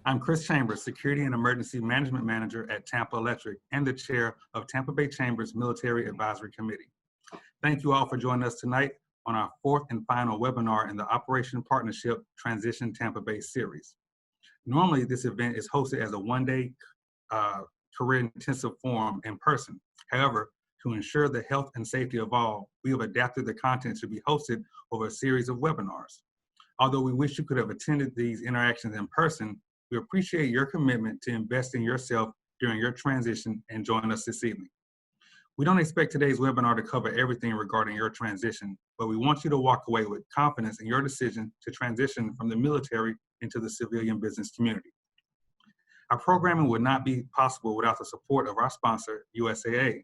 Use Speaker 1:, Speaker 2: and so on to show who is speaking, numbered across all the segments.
Speaker 1: I'm Chris Chambers, Security and Emergency Management Manager at Tampa Electric and the Chair of Tampa Bay Chamber's Military Advisory Committee. Thank you all for joining us tonight on our fourth and final webinar in the Operation Partnership Transition Tampa Bay series. Normally, this event is hosted as a one-day career intensive forum in person. However, to ensure the health and safety of all, we have adapted the content to be hosted over a series of webinars. Although we wish you could have attended these interactions in person, we appreciate your commitment to invest in yourself during your transition and join us this evening. We don't expect today's webinar to cover everything regarding your transition, but we want you to walk away with confidence in your decision to transition from the military into the civilian business community. Our programming would not be possible without the support of our sponsor, USAA.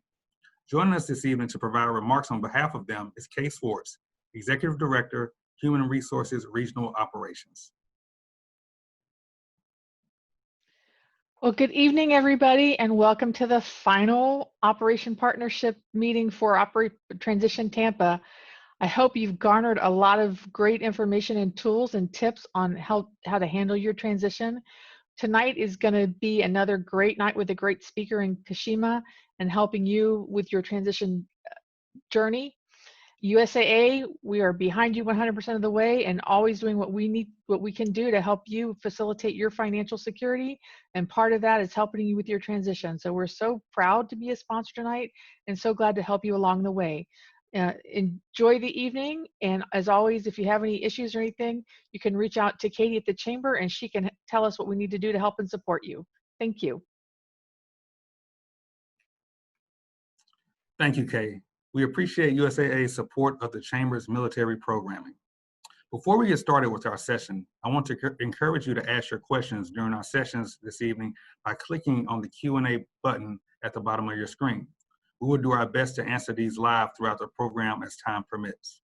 Speaker 1: Joining us this evening to provide remarks on behalf of them is Kay Swartz, Executive Director, Human Resources Regional Operations.
Speaker 2: Well, good evening, everybody, and welcome to the final Operation Partnership meeting for Transition Tampa. I hope you've garnered a lot of great information and tools and tips on how to handle your transition. Tonight is going to be another great night with a great speaker in Kishima and helping you with your transition journey. USAA, we are behind you 100% of the way and always doing what we can do to help you facilitate your financial security. And part of that is helping you with your transition. So we're so proud to be a sponsor tonight and so glad to help you along the way. Enjoy the evening. And as always, if you have any issues or anything, you can reach out to Katie at the Chamber and she can tell us what we need to do to help and support you. Thank you.
Speaker 1: Thank you, Kay. We appreciate USAA's support of the Chamber's military programming. Before we get started with our session, I want to encourage you to ask your questions during our sessions this evening by clicking on the Q&A button at the bottom of your screen. We will do our best to answer these live throughout the program as time permits.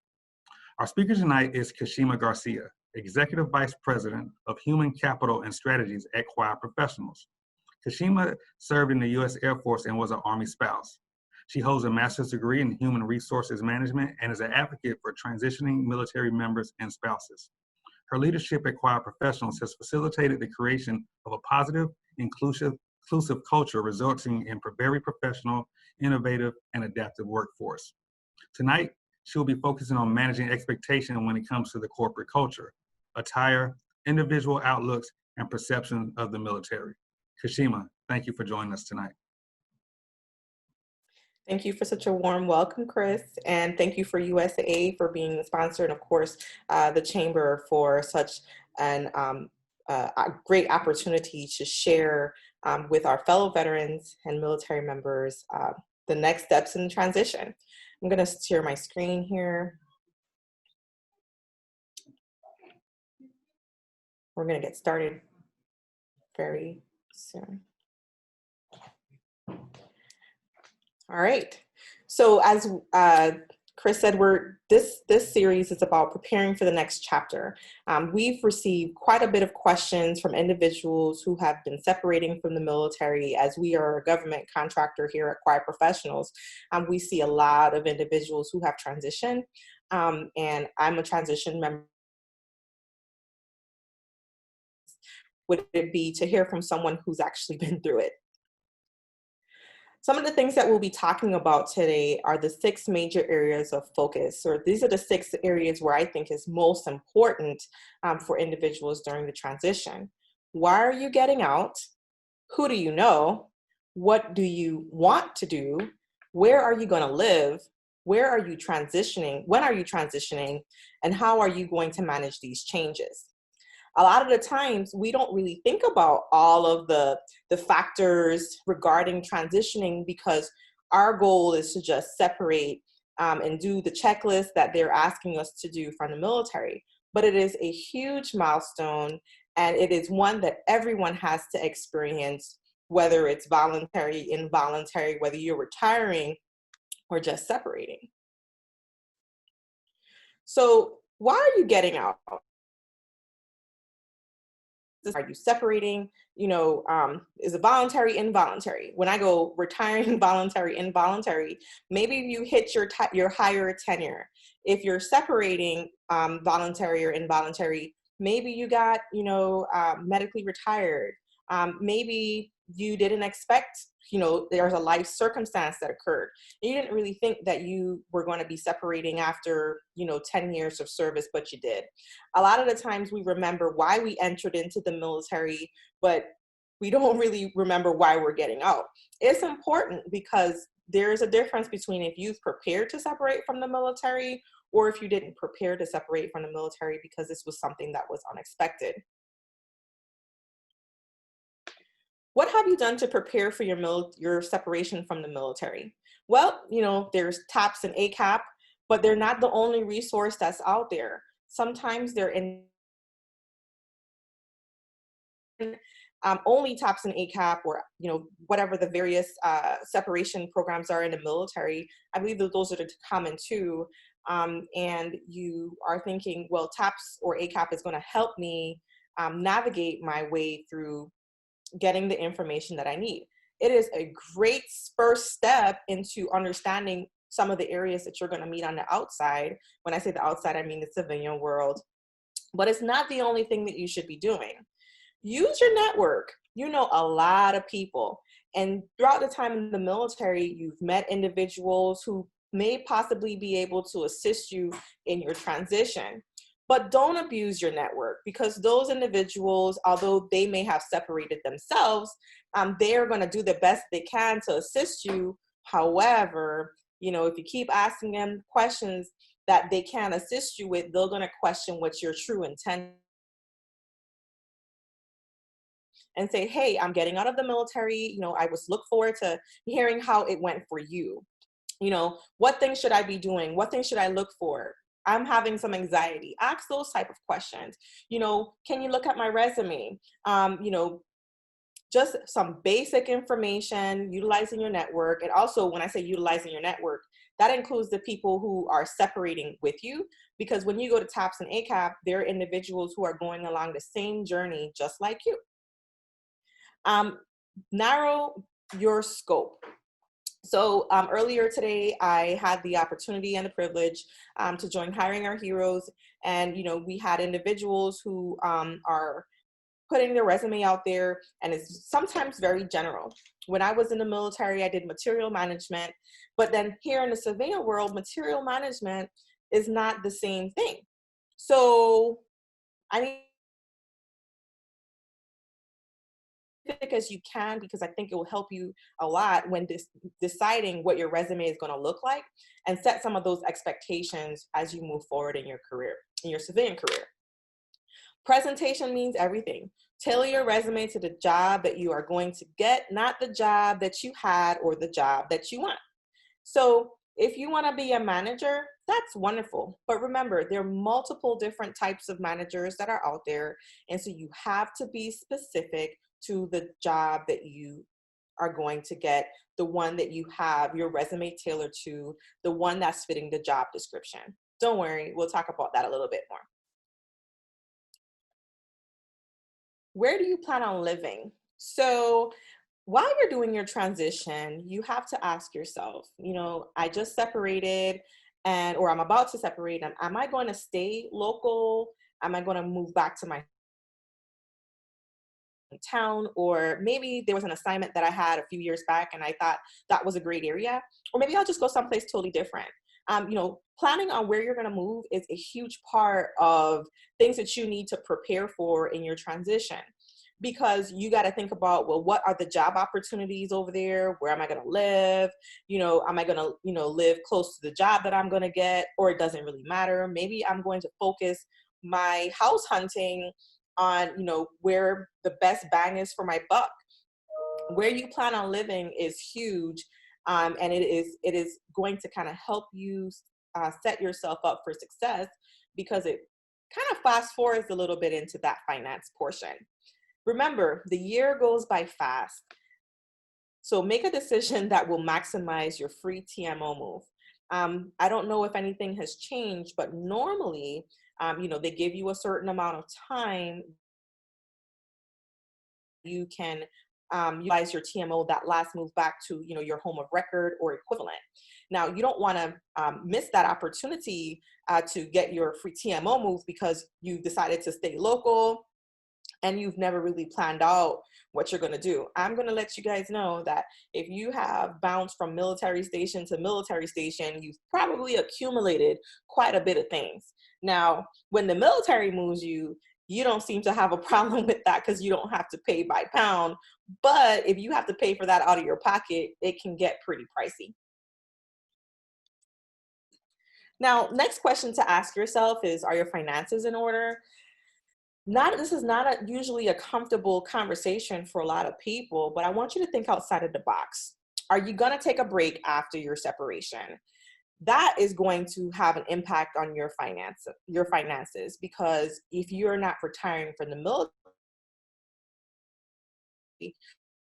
Speaker 1: Our speaker tonight is Kishima Garcia, Executive Vice President of Human Capital and Strategies at Choir Professionals. Kishima served in the U.S. Air Force and was an Army spouse. She holds a master's degree in human resources management and is an advocate for transitioning military members and spouses. Her leadership at Choir Professionals has facilitated the creation of a positive, inclusive culture resulting in a very professional, innovative, and adaptive workforce. Tonight, she'll be focusing on managing expectation when it comes to the corporate culture, attire, individual outlooks, and perception of the military. Kishima, thank you for joining us tonight.
Speaker 3: Thank you for such a warm welcome, Chris, and thank you for USAA for being the sponsor, and of course, the Chamber for such a great opportunity to share with our fellow veterans and military members the next steps in the transition. I'm going to share my screen here. We're going to get started very soon. All right. So as Chris said, this series is about preparing for the next chapter. We've received quite a bit of questions from individuals who have been separating from the military. As we are a government contractor here at Choir Professionals, we see a lot of individuals who have transitioned, and I'm a transition member. Would it be to hear from someone who's actually been through it? Some of the things that we'll be talking about today are the 6 major areas of focus, or these are the 6 areas where I think is most important for individuals during the transition. Why are you getting out? Who do you know? What do you want to do? Where are you going to live? Where are you transitioning? When are you transitioning? And how are you going to manage these changes? A lot of the times we don't really think about all of the factors regarding transitioning because our goal is to just separate and do the checklist that they're asking us to do from the military. But it is a huge milestone, and it is one that everyone has to experience, whether it's voluntary, involuntary, whether you're retiring or just separating. So why are you getting out? Are you separating? Is it voluntary, involuntary? When I go retiring, voluntary, involuntary, maybe you hit your higher tenure. If you're separating voluntary or involuntary, Maybe you got, medically retired. Maybe you didn't expect, there's a life circumstance that occurred. You didn't really think that you were going to be separating after, 10 years of service, but you did. A lot of the times we remember why we entered into the military, but we don't really remember why we're getting out. It's important because there's a difference between if you've prepared to separate from the military or if you didn't prepare to separate from the military because this was something that was unexpected. What have you done to prepare for your separation from the military? Well, there's TAPS and ACAP, but they're not the only resource that's out there. Sometimes they're in only TAPS and ACAP, or whatever the various separation programs are in the military. I believe that those are the common two. And you are thinking, well, TAPS or ACAP is going to help me navigate my way through getting the information that I need. It is a great first step into understanding some of the areas that you're going to meet on the outside. When I say the outside, I mean the civilian world. But it's not the only thing that you should be doing. Use your network. You know a lot of people. And throughout the time in the military, you've met individuals who may possibly be able to assist you in your transition. But don't abuse your network, because those individuals, although they may have separated themselves, they are going to do the best they can to assist you. However, if you keep asking them questions that they can't assist you with, they're going to question what your true intent and say, hey, I'm getting out of the military. I look forward to hearing how it went for you. What things should I be doing? What things should I look for? I'm having some anxiety. Ask those type of questions. Can you look at my resume? Just some basic information, utilizing your network. And also, when I say utilizing your network, that includes the people who are separating with you, because when you go to TAPS and ACAP, they're individuals who are going along the same journey just like you. Narrow your scope. So earlier today, I had the opportunity and the privilege to join Hiring Our Heroes. And, we had individuals who are putting their resume out there, and it's sometimes very general. When I was in the military, I did material management, but then here in the civilian world, material management is not the same thing. So I need as you can, because I think it will help you a lot when deciding what your resume is going to look like, and set some of those expectations as you move forward in your career, in your civilian career. Presentation means everything. Tailor your resume to the job that you are going to get, not the job that you had or the job that you want. So if you want to be a manager, that's wonderful. But remember, there are multiple different types of managers that are out there. And so you have to be specific to the job that you are going to get, the one that you have your resume tailored to, the one that's fitting the job description. Don't worry, we'll talk about that a little bit more. Where do you plan on living? So while you're doing your transition, you have to ask yourself, I just separated or I'm about to separate, and am I going to stay local? Am I going to move back to my town? Or maybe there was an assignment that I had a few years back and I thought that was a great area, or maybe I'll just go someplace totally different. Planning on where you're going to move is a huge part of things that you need to prepare for in your transition, because you got to think about, well, what are the job opportunities over there? Where am I going to live? Am I going to, live close to the job that I'm going to get, or it doesn't really matter? Maybe I'm going to focus my house hunting on, where the best bang is for my buck. Where you plan on living is huge. And it is going to kind of help you set yourself up for success, because it kind of fast forwards a little bit into that finance portion. Remember, the year goes by fast. So make a decision that will maximize your free TMO move. I don't know if anything has changed, but normally, they give you a certain amount of time you can utilize your TMO, that last move back to, your home of record or equivalent. Now, you don't want to miss that opportunity to get your free TMO move because you decided to stay local and you've never really planned out what you're going to do. I'm going to let you guys know that if you have bounced from military station to military station, you've probably accumulated quite a bit of things. Now, when the military moves you, you don't seem to have a problem with that because you don't have to pay by pound. But if you have to pay for that out of your pocket, it can get pretty pricey. Now, next question to ask yourself is, are your finances in order? This is not usually a comfortable conversation for a lot of people, but I want you to think outside of the box. Are you going to take a break after your separation? That is going to have an impact on your finances, because if you're not retiring from the military,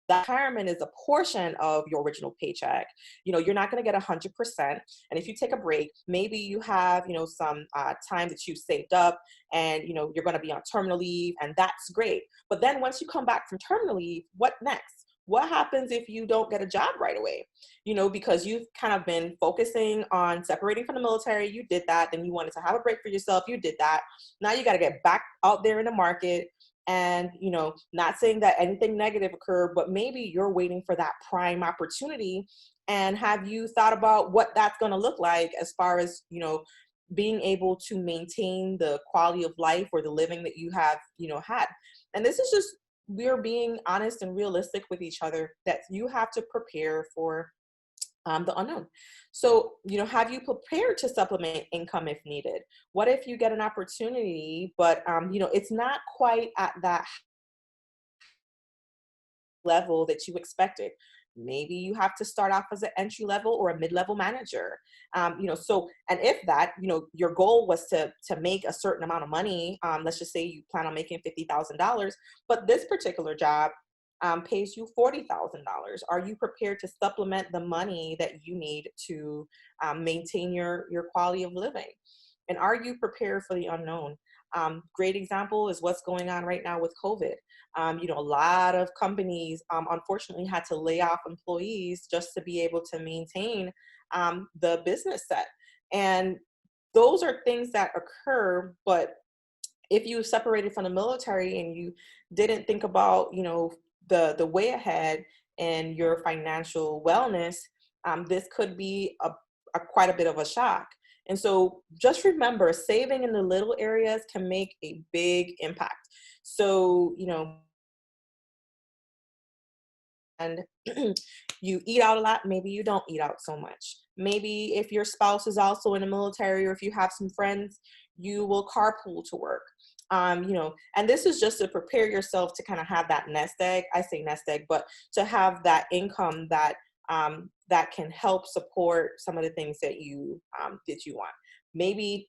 Speaker 3: that retirement is a portion of your original paycheck. You're not going to get 100%. And if you take a break, maybe you have, some time that you've saved up and, you're going to be on terminal leave, and that's great. But then once you come back from terminal leave, what next? What happens if you don't get a job right away? Because you've kind of been focusing on separating from the military, you did that. Then you wanted to have a break for yourself, you did that. Now you got to get back out there in the market. And, not saying that anything negative occurred, but maybe you're waiting for that prime opportunity. And have you thought about what that's going to look like as far as, being able to maintain the quality of life or the living that you have, had? And this is just, we're being honest and realistic with each other, that you have to prepare for the unknown. So, have you prepared to supplement income if needed? What if you get an opportunity, but, it's not quite at that level that you expected? Maybe you have to start off as an entry level or a mid-level manager. And if that, your goal was to make a certain amount of money, let's just say you plan on making $50,000, but this particular job pays you $40,000. Are you prepared to supplement the money that you need to maintain your quality of living? And are you prepared for the unknown? Great example is what's going on right now with COVID. A lot of companies unfortunately had to lay off employees just to be able to maintain the business set. And those are things that occur, but if you separated from the military and you didn't think about, the way ahead and your financial wellness, this could be quite a bit of a shock. And so just remember, saving in the little areas can make a big impact. So, and you eat out a lot, maybe you don't eat out so much. Maybe if your spouse is also in the military, or if you have some friends, you will carpool to work. And this is just to prepare yourself to kind of have that nest egg. I say nest egg, but to have that income that that can help support some of the things that you want. Maybe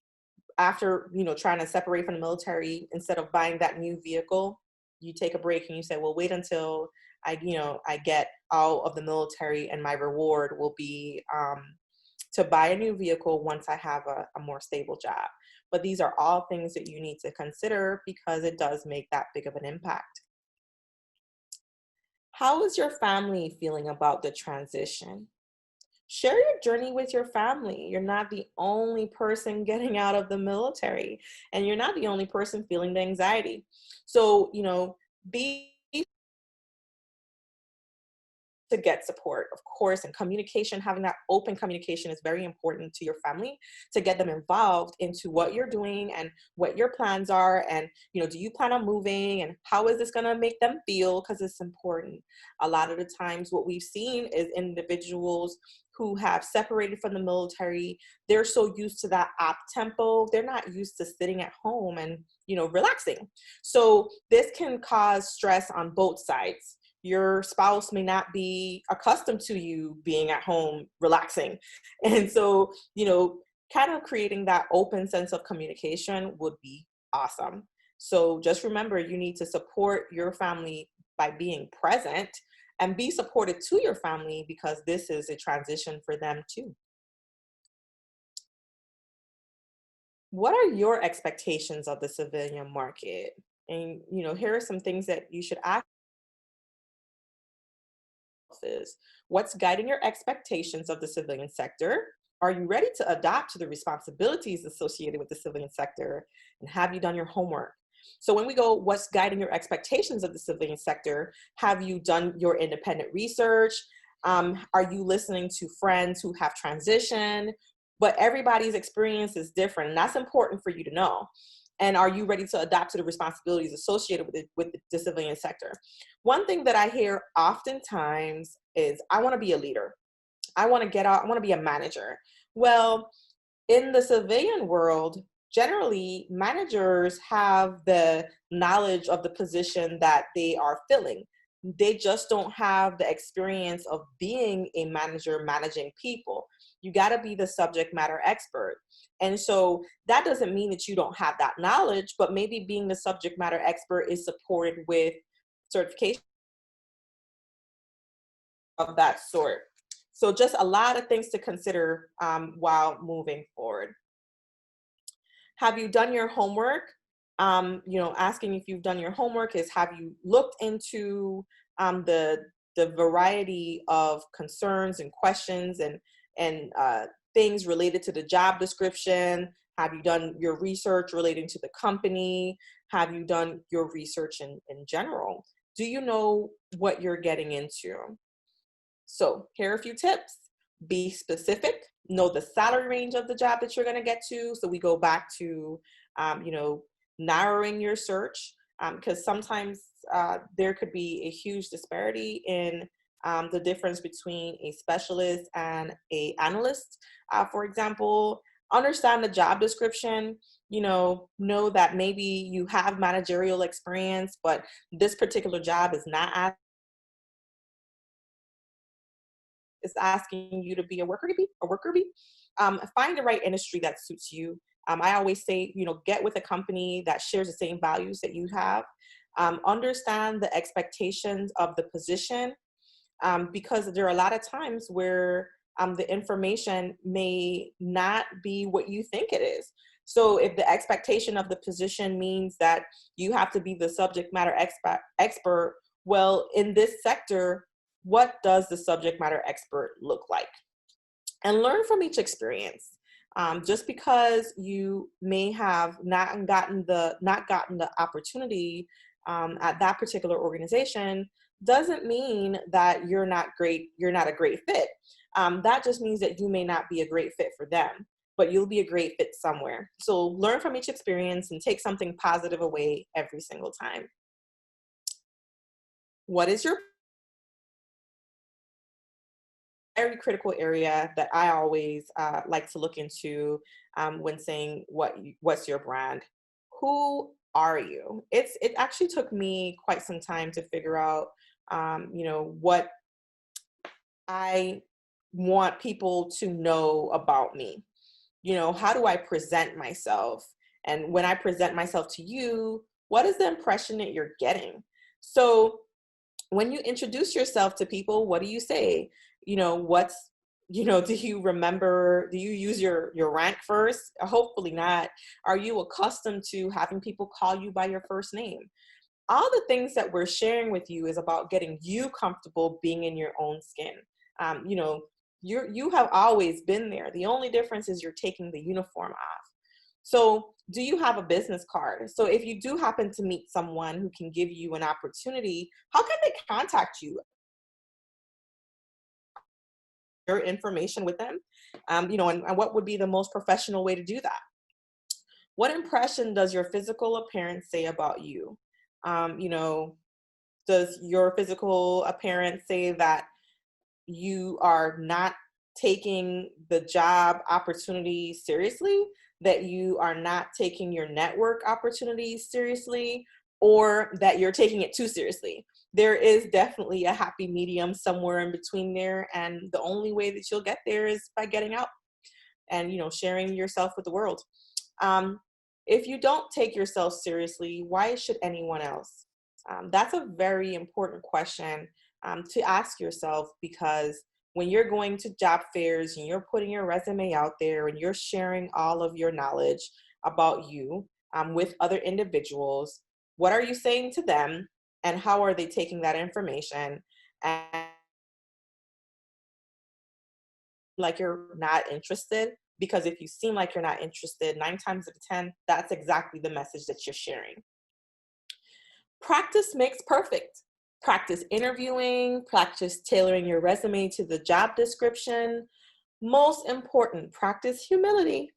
Speaker 3: after trying to separate from the military, instead of buying that new vehicle, you take a break and you say, well, wait until I get out of the military, and my reward will be to buy a new vehicle once I have a more stable job. But these are all things that you need to consider, because it does make that big of an impact. How is your family feeling about the transition? Share your journey with your family. You're not the only person getting out of the military, and you're not the only person feeling the anxiety. So, be to get support, of course, and communication. Having that open communication is very important to your family, to get them involved into what you're doing and what your plans are. And, do you plan on moving, and how is this going to make them feel? Because it's important. A lot of the times what we've seen is individuals who have separated from the military, they're so used to that op tempo, they're not used to sitting at home and, relaxing. So this can cause stress on both sides. Your spouse may not be accustomed to you being at home relaxing. And so, kind of creating that open sense of communication would be awesome. So just remember, you need to support your family by being present, and be supported to your family, because this is a transition for them too. What are your expectations of the civilian market? And, here are some things that you should ask is. What's guiding your expectations of the civilian sector? Are you ready to adapt to the responsibilities associated with the civilian sector? And have you done your homework? So when we go, what's guiding your expectations of the civilian sector? Have you done your independent research? Are you listening to friends who have transitioned? But everybody's experience is different, and that's important for you to know. And are you ready to adapt to the responsibilities associated with the civilian sector? One thing that I hear oftentimes is, I want to be a leader. I want to get out, I want to be a manager. Well, in the civilian world, generally managers have the knowledge of the position that they are filling. They just don't have the experience of being a manager, managing people. You got to be the subject matter expert. And so that doesn't mean that you don't have that knowledge, but maybe being the subject matter expert is supported with certification of that sort. So just a lot of things to consider while moving forward. Have you done your homework? Asking if you've done your homework is, have you looked into the variety of concerns and questions and things related to the job description? Have you done your research relating to the company? Have you done your research in general? Do you know what you're getting into? So here are a few tips. Be specific. Know the salary range of the job that you're going to get to. So we go back to, narrowing your search, because sometimes there could be a huge disparity in the difference between a specialist and an analyst. For example, understand the job description. Know that maybe you have managerial experience, but this particular job is not is asking you to be a worker bee. Find the right industry that suits you. I always say, get with a company that shares the same values that you have. Understand the expectations of the position, because there are a lot of times where the information may not be what you think it is. So if the expectation of the position means that you have to be the subject matter expert, well, in this sector, what does the subject matter expert look like? And learn from each experience. Just because you may have not gotten the opportunity at that particular organization doesn't mean that you're not a great fit. That just means that you may not be a great fit for them, but you'll be a great fit somewhere. So learn from each experience and take something positive away every single time. What is your very critical area that I always like to look into when saying what's your brand? Who are you? It actually took me quite some time to figure out, what I want people to know about me. How do I present myself? And when I present myself to you, what is the impression that you're getting? So when you introduce yourself to people, what do you say? Do you remember, do you use your rank first? Hopefully not. Are you accustomed to having people call you by your first name? All the things that we're sharing with you is about getting you comfortable being in your own skin. You have always been there. The only difference is you're taking the uniform off. So do you have a business card? So if you do happen to meet someone who can give you an opportunity, how can they contact you? Your information with them, and what would be the most professional way to do that? What impression does your physical appearance say about you? Does your physical appearance say that you are not taking the job opportunity seriously, that you are not taking your network opportunities seriously, or that you're taking it too seriously? There is definitely a happy medium somewhere in between there, and the only way that you'll get there is by getting out and sharing yourself with the world. If you don't take yourself seriously, why should anyone else? That's a very important question to ask yourself, because when you're going to job fairs and you're putting your resume out there and you're sharing all of your knowledge about you with other individuals, what are you saying to them, and how are they taking that information? And like you're not interested, because if you seem like you're not interested, 9 times out of 10, that's exactly the message that you're sharing. Practice makes perfect. Practice interviewing, practice tailoring your resume to the job description. Most important, practice humility,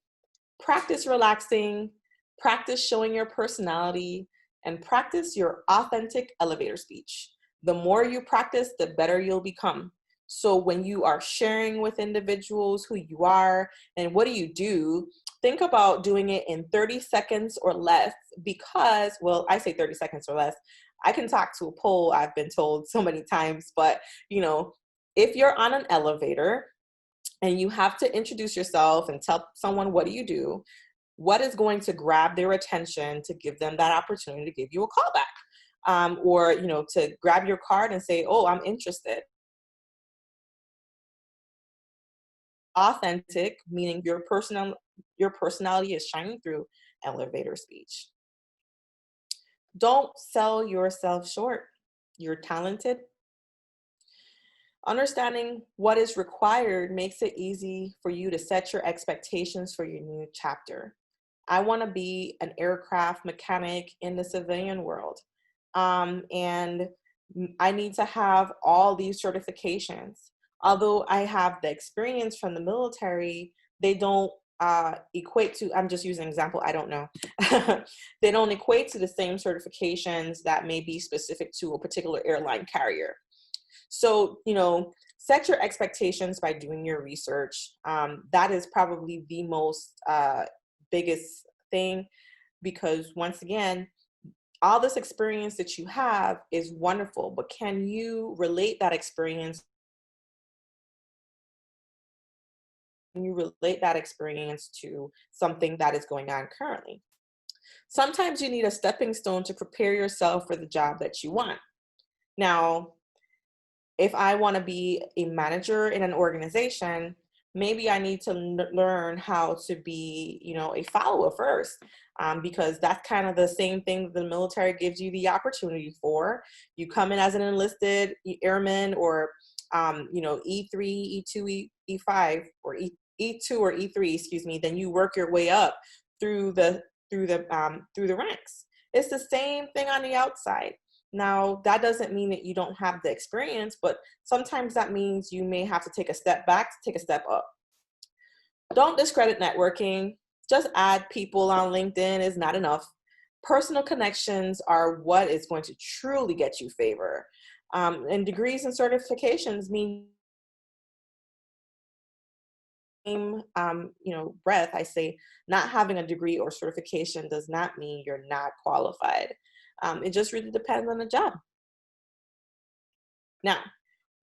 Speaker 3: practice relaxing, practice showing your personality, and practice your authentic elevator speech. The more you practice, the better you'll become. So when you are sharing with individuals who you are and what do, think about doing it in 30 seconds or less, because, well, I say 30 seconds or less. I can talk to a pole, I've been told so many times, but if you're on an elevator and you have to introduce yourself and tell someone what do, what is going to grab their attention to give them that opportunity to give you a call back? Or to grab your card and say, oh, I'm interested. Authentic, meaning your personality is shining through elevator speech. Don't sell yourself short. You're talented. Understanding what is required makes it easy for you to set your expectations for your new chapter. I want to be an aircraft mechanic in the civilian world. And I need to have all these certifications. Although I have the experience from the military, they don't equate to, I'm just using an example, I don't know. They don't equate to the same certifications that may be specific to a particular airline carrier. So, set your expectations by doing your research. That is probably the most biggest thing, because once again, all this experience that you have is wonderful, but can you relate that experience? Can you relate that experience to something that is going on currently? Sometimes you need a stepping stone to prepare yourself for the job that you want. Now, if I want to be a manager in an organization, maybe I need to learn how to be, a follower first, because that's kind of the same thing the military gives you the opportunity for. You come in as an enlisted airman, or E3, E2, E5, or E2 or E3, excuse me. Then you work your way up through the ranks. It's the same thing on the outside. Now, that doesn't mean that you don't have the experience, but sometimes that means you may have to take a step back to take a step up. Don't discredit networking. Just add people on LinkedIn is not enough. Personal connections are what is going to truly get you favor. And degrees and certifications mean, breath, I say not having a degree or certification does not mean you're not qualified. It just really depends on the job. Now,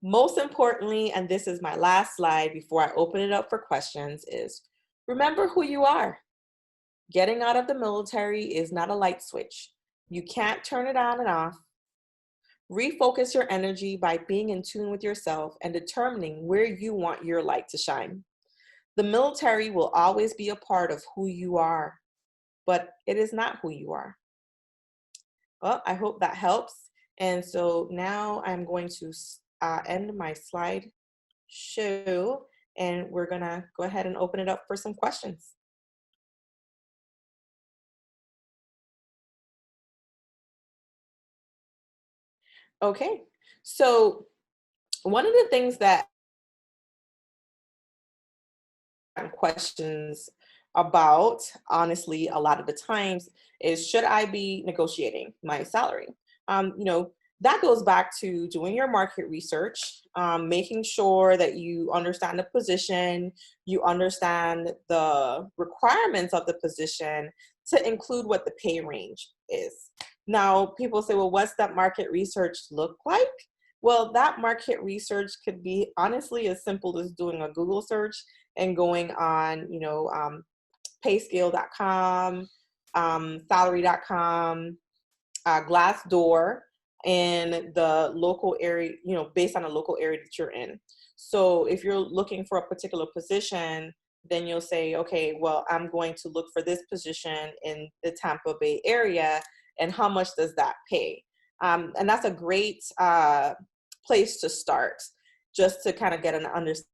Speaker 3: most importantly, and this is my last slide before I open it up for questions, is remember who you are. Getting out of the military is not a light switch. You can't turn it on and off. Refocus your energy by being in tune with yourself and determining where you want your light to shine. The military will always be a part of who you are, but it is not who you are. Well, I hope that helps. And so now I'm going to end my slide show, and we're gonna go ahead and open it up for some questions. Okay, so one of the things that questions about, honestly, a lot of the times is, should I be negotiating my salary? That goes back to doing your market research, making sure that you understand the position, you understand the requirements of the position to include what the pay range is. Now, people say, well, what's that market research look like? Well, that market research could be honestly as simple as doing a Google search and going on, payscale.com, salary.com, Glassdoor, and the local area, based on the local area that you're in. So if you're looking for a particular position, then you'll say, okay, well, I'm going to look for this position in the Tampa Bay area, and how much does that pay? And that's a great place to start, just to kind of get an understanding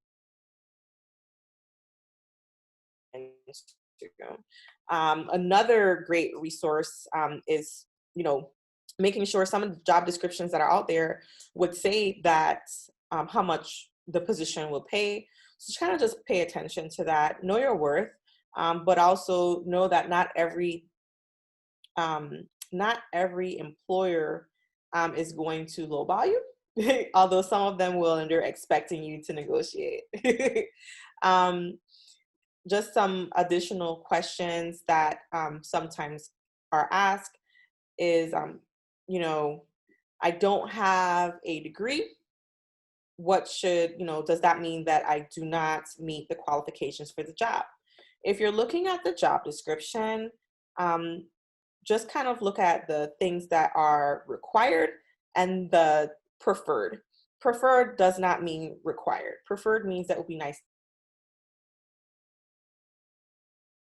Speaker 3: Another great resource is, making sure some of the job descriptions that are out there would say that how much the position will pay. So kind of just pay attention to that, know your worth, but also know that not every employer is going to lowball you, although some of them will, and they're expecting you to negotiate. Just some additional questions that sometimes are asked is, I don't have a degree. Does that mean that I do not meet the qualifications for the job? If you're looking at the job description, just kind of look at the things that are required and the preferred. Preferred does not mean required. Preferred means that it would be nice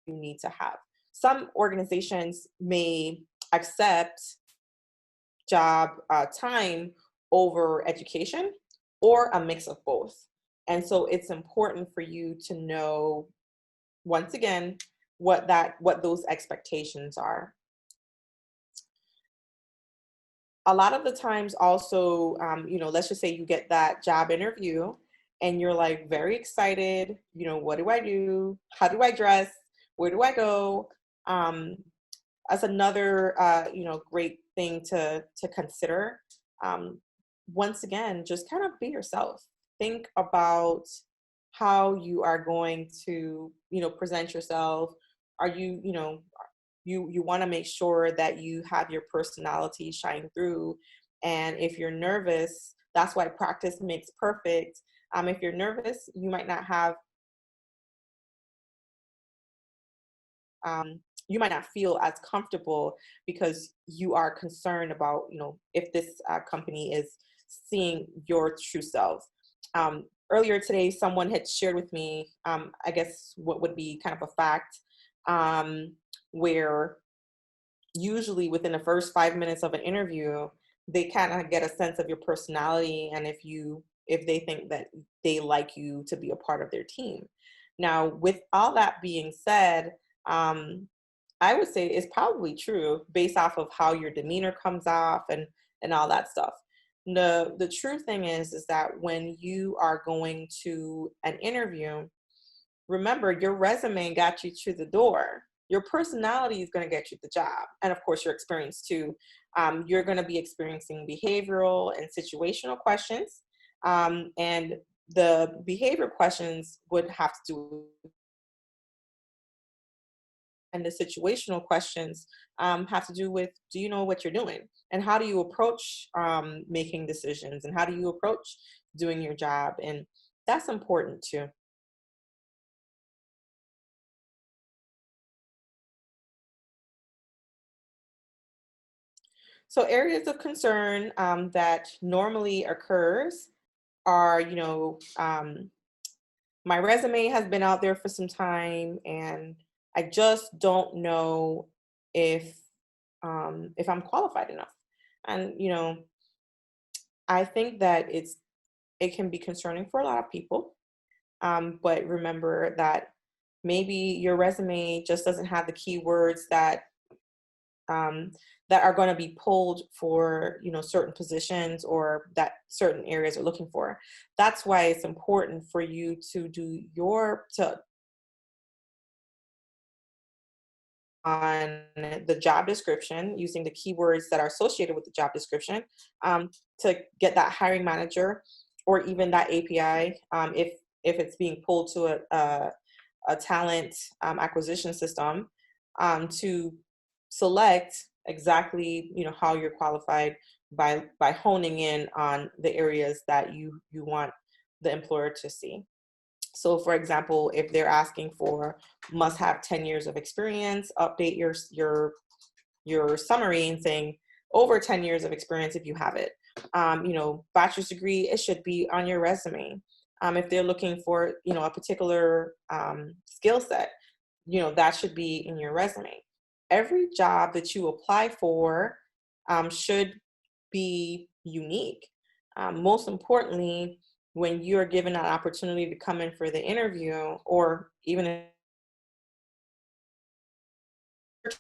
Speaker 3: you need to have. Some organizations may accept job time over education or a mix of both. And so it's important for you to know, once again, what those expectations are. A lot of the times also, let's just say you get that job interview and you're like very excited, what do I do? How do I dress? Where do I go? As another, great thing to consider. Once again, just kind of be yourself. Think about how you are going to, present yourself. Are you, you want to make sure that you have your personality shine through. And if you're nervous, that's why practice makes perfect. If you're nervous, you might not have, you might not feel as comfortable because you are concerned about, if this company is seeing your true self. Earlier today, someone had shared with me, I guess what would be kind of a fact, where usually within the first 5 minutes of an interview, they kind of get a sense of your personality and if they think that they like you to be a part of their team. Now, with all that being said, I would say it's probably true based off of how your demeanor comes off and all that stuff. The true thing is that when you are going to an interview, remember your resume got you to the door. Your personality is going to get you the job. And of course, your experience too. You're going to be experiencing behavioral and situational questions. And the behavior questions would have to do and the situational questions have to do with, do you know what you're doing? And how do you approach making decisions? And how do you approach doing your job? And that's important too. So areas of concern that normally occurs are, my resume has been out there for some time and I just don't know if I'm qualified enough. And, I think that it can be concerning for a lot of people. But remember that maybe your resume just doesn't have the keywords that are going to be pulled for, certain positions or that certain areas are looking for. That's why it's important for you to do on the job description using the keywords that are associated with the job description to get that hiring manager or even that API if it's being pulled to a talent acquisition system to select exactly how you're qualified by honing in on the areas that you want the employer to see. So for example, if they're asking for must have 10 years of experience, update your summary and saying over 10 years of experience if you have it. Bachelor's degree, it should be on your resume. If they're looking for, a particular skill set, that should be in your resume. Every job that you apply for should be unique. Most importantly, when you're given that opportunity to come in for the interview, or even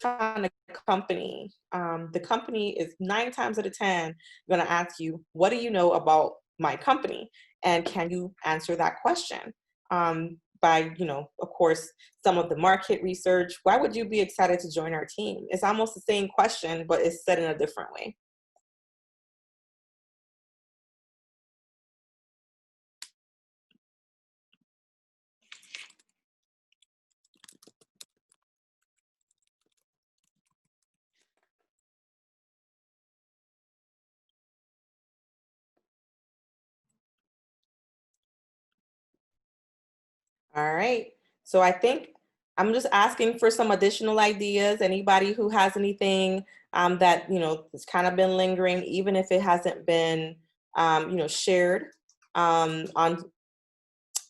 Speaker 3: on a company, the company is 9 times out of 10 going to ask you, what do you know about my company? And can you answer that question? By, of course, some of the market research. Why would you be excited to join our team? It's almost the same question, but it's said in a different way. All right. So I think I'm just asking for some additional ideas. Anybody who has anything that, has kind of been lingering, even if it hasn't been, shared on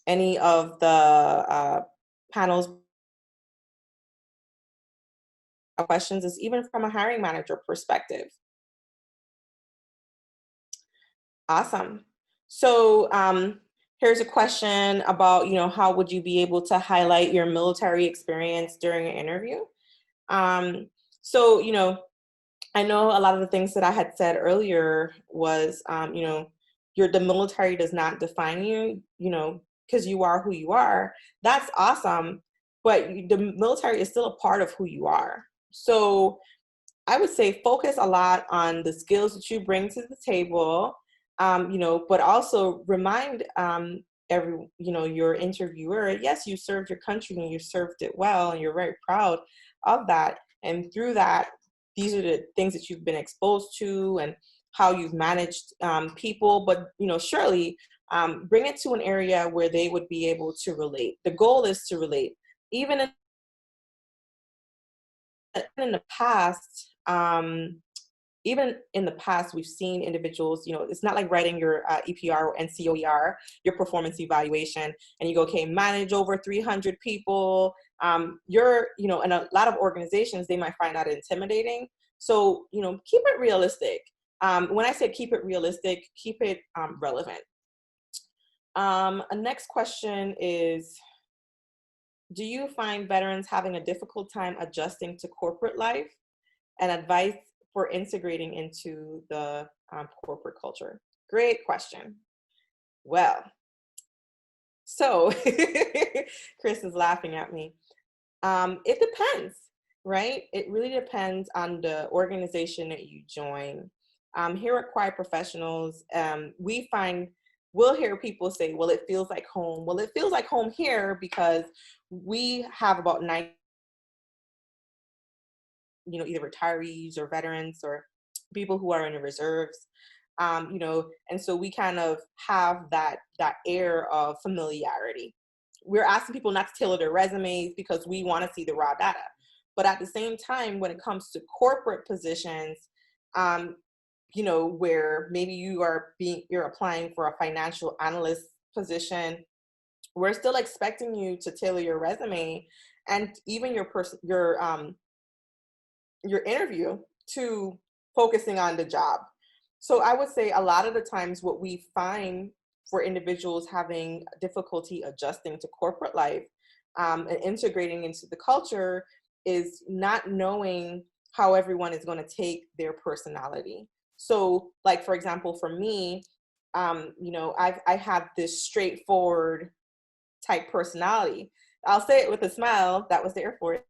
Speaker 3: any of the panels questions, is even from a hiring manager perspective. Awesome. So here's a question about, how would you be able to highlight your military experience during an interview? So, I know a lot of the things that I had said earlier was, the military does not define you, because you are who you are. That's awesome. But the military is still a part of who you are. So I would say focus a lot on the skills that you bring to the table, but also remind your interviewer, yes, you served your country and you served it well, and you're very proud of that. And through that, these are the things that you've been exposed to and how you've managed people. But, surely bring it to an area where they would be able to relate. The goal is to relate. Even in the past, we've seen individuals, it's not like writing your EPR or NCOER, your performance evaluation, and you go, okay, manage over 300 people. In a lot of organizations, they might find that intimidating. So, keep it realistic. When I say keep it realistic, keep it relevant. A next question is, do you find veterans having a difficult time adjusting to corporate life, and advice for integrating into the corporate culture? Great question. Well, so Chris is laughing at me. It depends, right? It really depends on the organization that you join. Here at Quiet Professionals, we'll hear people say, well, it feels like home. Well, it feels like home here because we have about 9, either retirees or veterans or people who are in the reserves, and so we kind of have that air of familiarity. We're asking people not to tailor their resumes because we want to see the raw data. But at the same time, when it comes to corporate positions, where maybe you're applying for a financial analyst position, we're still expecting you to tailor your resume and even your interview to focusing on the job. So I would say a lot of the times what we find for individuals having difficulty adjusting to corporate life and integrating into the culture is not knowing how everyone is going to take their personality. So like, for example, for me, I have this straightforward type personality. I'll say it with a smile. That was the Air Force.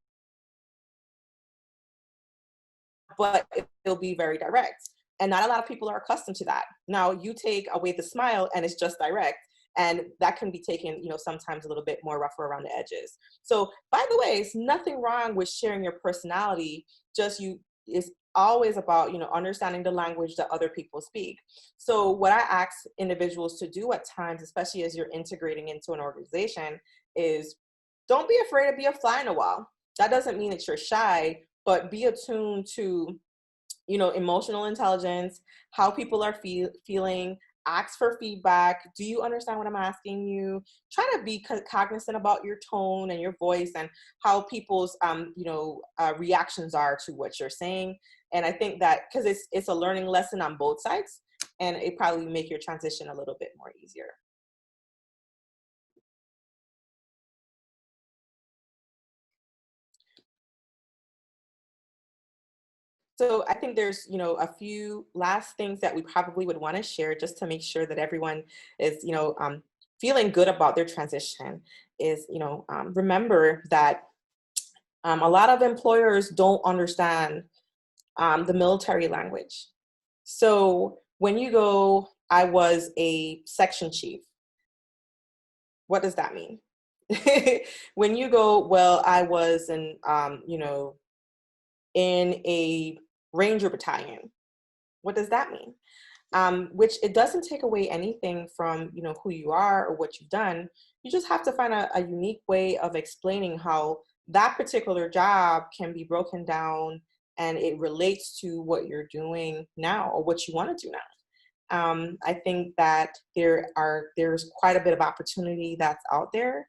Speaker 3: But it'll be very direct. And not a lot of people are accustomed to that. Now you take away the smile and it's just direct. And that can be taken, sometimes a little bit more rougher around the edges. So by the way, it's nothing wrong with sharing your personality. It's always about, understanding the language that other people speak. So what I ask individuals to do at times, especially as you're integrating into an organization, is don't be afraid to be a fly in the wall. That doesn't mean that you're shy, but be attuned to, emotional intelligence, how people are feeling, ask for feedback. Do you understand what I'm asking you? Try to be cognizant about your tone and your voice and how people's, reactions are to what you're saying. And I think that because it's a learning lesson on both sides, and it probably make your transition a little bit more easier. So I think there's, a few last things that we probably would want to share just to make sure that everyone is, feeling good about their transition is, remember that a lot of employers don't understand the military language. So when you go, I was a section chief, what does that mean? When you go, well, I was in a Ranger battalion, what does that mean? Which it doesn't take away anything from who you are or what you've done. You just have to find a unique way of explaining how that particular job can be broken down and it relates to what you're doing now or what you want to do now. I think that there's quite a bit of opportunity that's out there,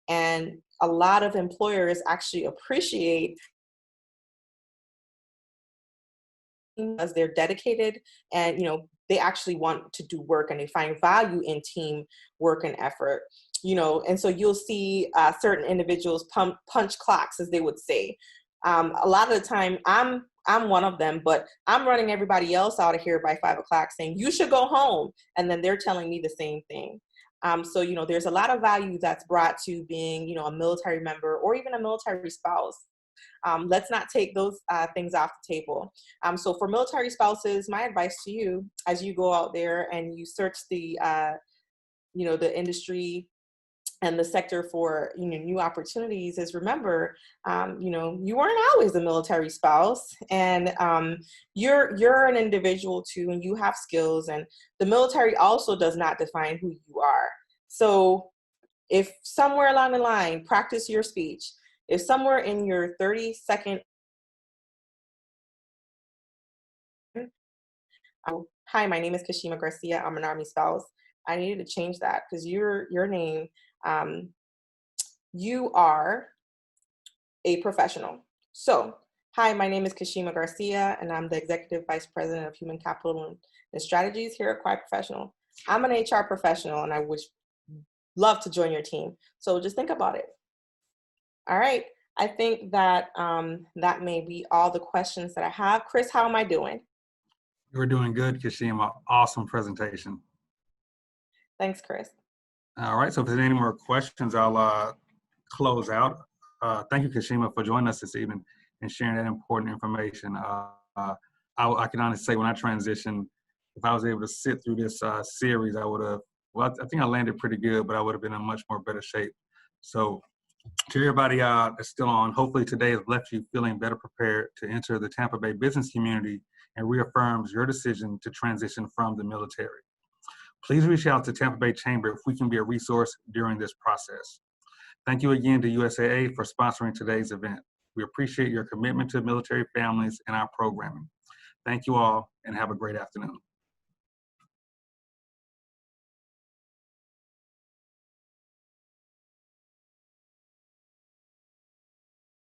Speaker 3: and a lot of employers actually appreciate as they're dedicated and they actually want to do work and they find value in team work and effort, and so you'll see certain individuals punch clocks, as they would say. A lot of the time I'm one of them, but I'm running everybody else out of here by 5 o'clock saying you should go home, and then they're telling me the same thing. So there's a lot of value that's brought to being a military member or even a military spouse. Let's not take those things off the table. So for military spouses, my advice to you as you go out there and you search the industry and the sector for new opportunities is remember, you weren't always a military spouse, and you're an individual too, and you have skills, and the military also does not define who you are. So if somewhere along the line, practice your speech. If somewhere in your 30-second, hi, my name is Kishima Garcia, I'm an Army spouse, I needed to change that because your name, you are a professional. So, hi, my name is Kishima Garcia, and I'm the Executive Vice President of Human Capital and Strategies here at Quiet Professional. I'm an HR professional, and I would love to join your team. So just think about it. All right. I think that that may be all the questions that I have. Chris, how am I doing?
Speaker 1: You're doing good, Kishima. Awesome presentation.
Speaker 3: Thanks, Chris.
Speaker 1: All right, so if there's any more questions, I'll close out. Thank you, Kishima, for joining us this evening and sharing that important information. I can honestly say when I transitioned, if I was able to sit through this series, I would have, well, I think I landed pretty good, but I would have been in much more better shape. So to everybody that's still on, hopefully today has left you feeling better prepared to enter the Tampa Bay business community and reaffirms your decision to transition from the military. Please reach out to Tampa Bay Chamber if we can be a resource during this process. Thank you again to USAA for sponsoring today's event. We appreciate your commitment to military families and our programming. Thank you all, and have a great afternoon.